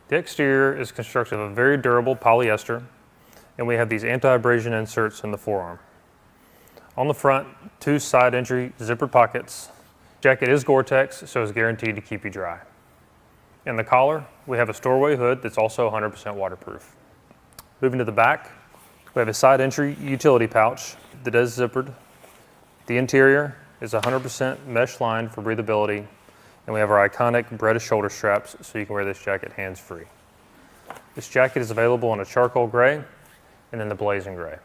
The exterior is constructed of very durable polyester, and we have these anti-abrasion inserts in the forearm. On the front, 2 side entry zippered pockets. Jacket is Gore-Tex, so it's guaranteed to keep you dry. In the collar, we have a storeway hood that's also 100% waterproof. Moving to the back, we have a side entry utility pouch that is zippered. The interior is 100% mesh lined for breathability, and we have our iconic Breda shoulder straps so you can wear this jacket hands-free. This jacket is available in a charcoal gray and in the blazing gray.